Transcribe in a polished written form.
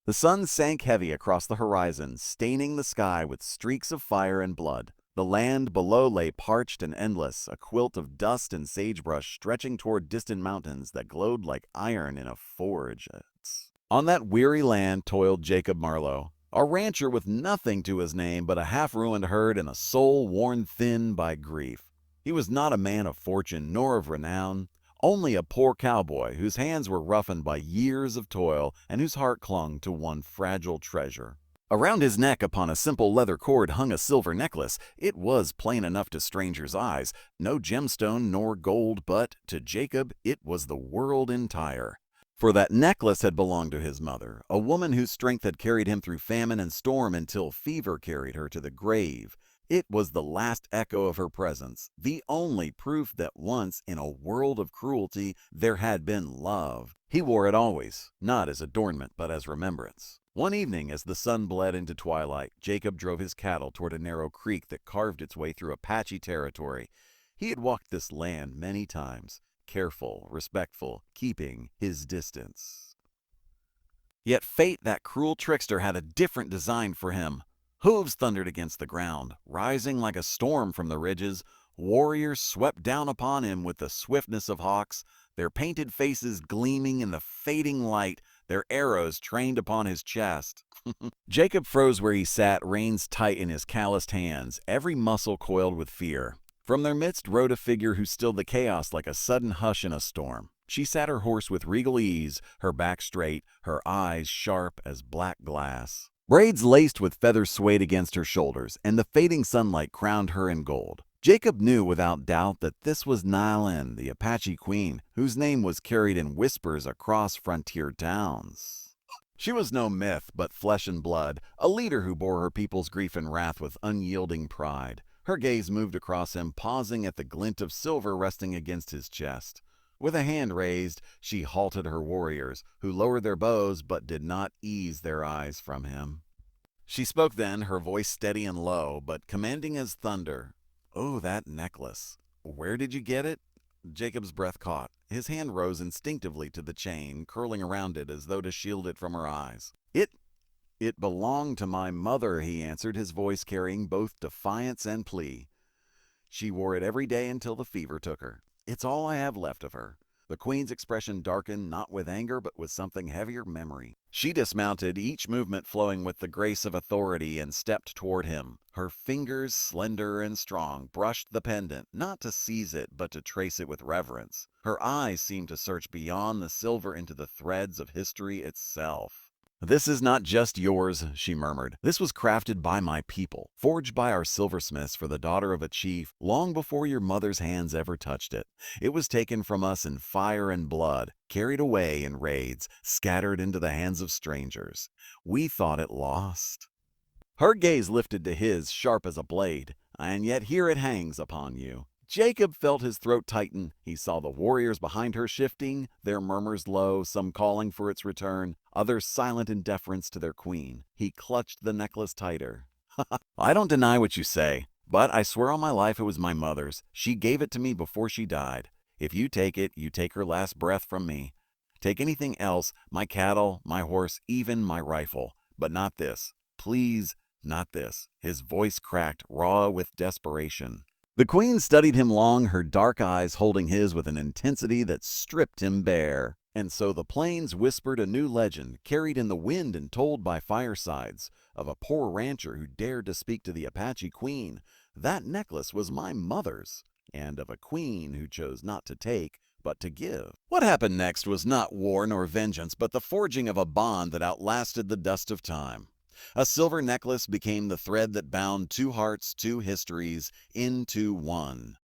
The sun sank heavy across the horizon, staining the sky with streaks of fire and blood. The land below lay parched and endless, a quilt of dust and sagebrush stretching toward distant mountains that glowed like iron in a forge. On that weary land toiled Jacob Marlowe, a rancher with nothing to his name but a half-ruined herd and a soul worn thin by grief. He was not a man of fortune nor of renown, only a poor cowboy whose hands were roughened by years of toil and whose heart clung to one fragile treasure. Around his neck upon a simple leather cord hung a silver necklace. It was plain enough to strangers' eyes, no gemstone nor gold, but to Jacob it was the world entire. For that necklace had belonged to his mother, a woman whose strength had carried him through famine and storm until fever carried her to the grave. It was the last echo of her presence, the only proof that once, in a world of cruelty, there had been love. He wore it always, not as adornment, but as remembrance. One evening, as the sun bled into twilight, Jacob drove his cattle toward a narrow creek that carved its way through Apache territory. He had walked this land many times, careful, respectful, keeping his distance. Yet fate, that cruel trickster, had a different design for him. Hooves thundered against the ground, rising like a storm from the ridges. Warriors swept down upon him with the swiftness of hawks, their painted faces gleaming in the fading light, their arrows trained upon his chest. Jacob froze where he sat, reins tight in his calloused hands, every muscle coiled with fear. From their midst rode a figure who stilled the chaos like a sudden hush in a storm. She sat her horse with regal ease, her back straight, her eyes sharp as black glass. Braids laced with feathers swayed against her shoulders, and the fading sunlight crowned her in gold. Jacob knew without doubt that this was Nylin, the Apache queen, whose name was carried in whispers across frontier towns. She was no myth, but flesh and blood, a leader who bore her people's grief and wrath with unyielding pride. Her gaze moved across him, pausing at the glint of silver resting against his chest. With a hand raised, she halted her warriors, who lowered their bows but did not ease their eyes from him. She spoke then, her voice steady and low, but commanding as thunder. "Oh, that necklace. Where did you get it?" Jacob's breath caught. His hand rose instinctively to the chain, curling around it as though to shield it from her eyes. It belonged to my mother," he answered, his voice carrying both defiance and plea. "She wore it every day until the fever took her. It's all I have left of her." The queen's expression darkened, not with anger, but with something heavier, memory. She dismounted, each movement flowing with the grace of authority, and stepped toward him. Her fingers, slender and strong, brushed the pendant, not to seize it, but to trace it with reverence. Her eyes seemed to search beyond the silver into the threads of history itself. "This is not just yours," she murmured. "This was crafted by my people, forged by our silversmiths for the daughter of a chief, long before your mother's hands ever touched it. It was taken from us in fire and blood, carried away in raids, scattered into the hands of strangers. We thought it lost." Her gaze lifted to his, sharp as a blade. "And yet here it hangs upon you." Jacob felt his throat tighten. He saw the warriors behind her shifting, their murmurs low, some calling for its return, others silent in deference to their queen. He clutched the necklace tighter. "I don't deny what you say, but I swear on my life it was my mother's. She gave it to me before she died. If you take it, you take her last breath from me. Take anything else, my cattle, my horse, even my rifle, but not this. Please, not this." His voice cracked, raw with desperation. The queen studied him long, her dark eyes holding his with an intensity that stripped him bare. And so the plains whispered a new legend, carried in the wind and told by firesides, of a poor rancher who dared to speak to the Apache queen. That necklace was my mother's, and of a queen who chose not to take, but to give. What happened next was not war nor vengeance, but the forging of a bond that outlasted the dust of time. A silver necklace became the thread that bound two hearts, two histories, into one.